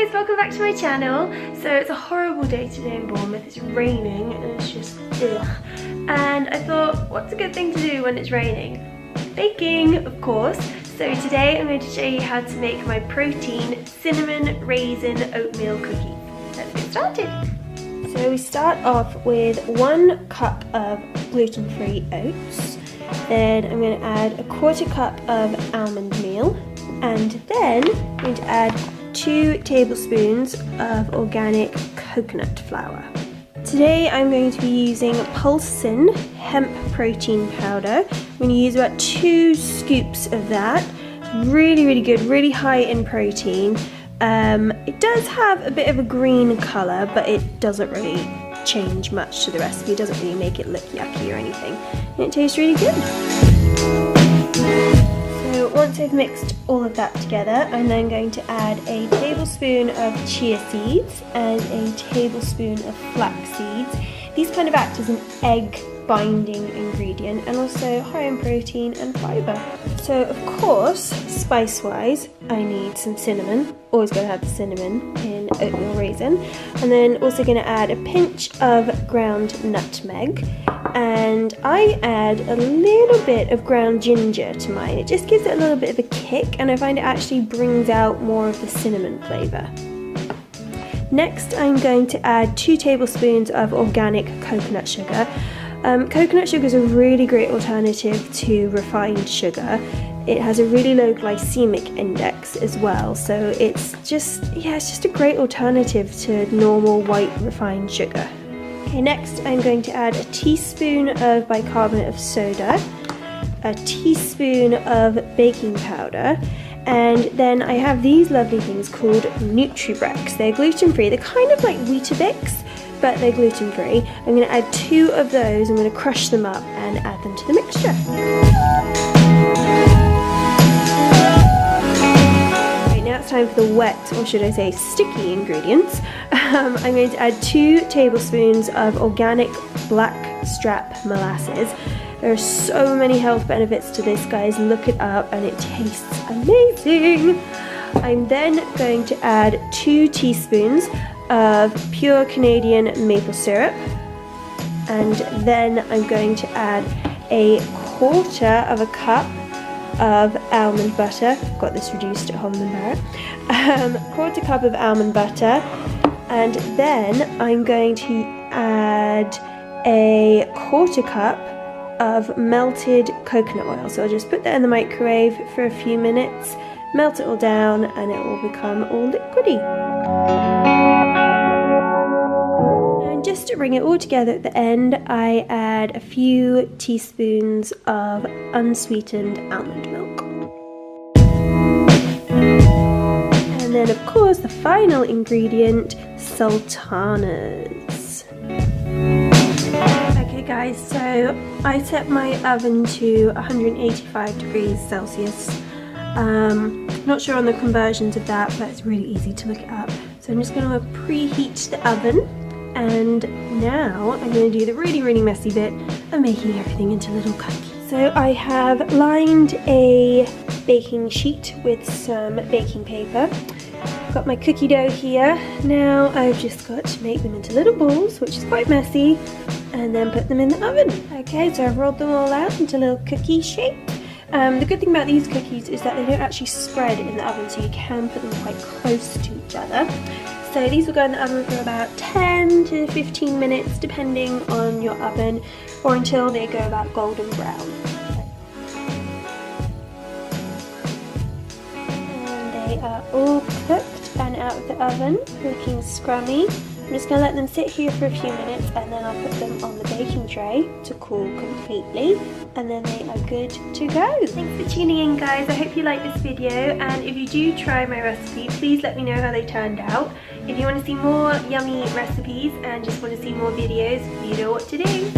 guys, welcome back to my channel. So it's a horrible day today in Bournemouth. It's raining and it's just ugh. And I thought, what's a good thing to do when it's raining? Baking, of course. So today I'm going to show you how to make my protein cinnamon raisin oatmeal cookie. Let's get started. So we start off with 1 cup of gluten-free oats. Then I'm going to add a 1/4 cup of almond meal. And then I'm going to add 2 tablespoons of organic coconut flour. Today I'm going to be using Pulsin hemp protein powder. I'm going to use about 2 scoops of that. Really good, really high in protein. It does have a bit of a green colour, but it doesn't really change much to the recipe. It doesn't really make it look yucky or anything. And it tastes really good. So once I've mixed all of that together, I'm then going to add a tablespoon of chia seeds and a tablespoon of flax seeds. These kind of act as an egg binding ingredient and also high in protein and fibre. So of course, spice wise, I need some cinnamon. Always going to have the cinnamon in oatmeal raisin. And then also going to add a pinch of ground nutmeg. And I add a little bit of ground ginger to mine. It just gives it a little bit of a kick, and I find it actually brings out more of the cinnamon flavour. Next, I'm going to add 2 tablespoons of organic coconut sugar. Coconut sugar is a really great alternative to refined sugar. It has a really low glycemic index as well, so it's just a great alternative to normal white refined sugar. Okay, next I'm going to add a teaspoon of bicarbonate of soda, a teaspoon of baking powder, and then I have these lovely things called nutribrex. They're gluten-free. They're kind of like Weetabix, but they're gluten-free. I'm going to add 2 of those. I'm going to crush them up and add them to the mixture. Right, now it's time for the wet, or should I say sticky ingredients. I'm going to add 2 tablespoons of organic black strap molasses. There are so many health benefits to this, guys. Look it up and it tastes amazing. I'm then going to add 2 teaspoons of pure Canadian maple syrup, and then I'm going to add a 1/4 cup of almond butter. Got this reduced at home and Barrett. 1/4 cup of almond butter, and then I'm going to add a 1/4 cup of melted coconut oil. So I'll just put that in the microwave for a few minutes, melt it all down, and it will become all liquidy. And just to bring it all together at the end, I add a few teaspoons of unsweetened almond milk. And then of course the final ingredient, sultanas. Okay guys, so I set my oven to 185 degrees Celsius. Not sure on the conversions of that, but it's really easy to look it up. So I'm just going to preheat the oven, and now I'm going to do the really messy bit of making everything into little cookies. So I have lined a baking sheet with some baking paper. I've got my cookie dough here. Now I've just got to make them into little balls, which is quite messy, and then put them in the oven. Okay, so I've rolled them all out into little cookie shape. The good thing about these cookies is that they don't actually spread in the oven, so you can put them quite close to each other. So these will go in the oven for about 10 to 15 minutes, depending on your oven, or until they go about golden brown. And they are all cooked and out of the oven, looking scrummy. I'm just going to let them sit here for a few minutes, and then I'll put them on the baking tray to cool completely, and then they are good to go. Thanks for tuning in, guys. I hope you liked this video, and if you do try my recipe, please let me know how they turned out. If you want to see more yummy recipes and just want to see more videos, you know what to do.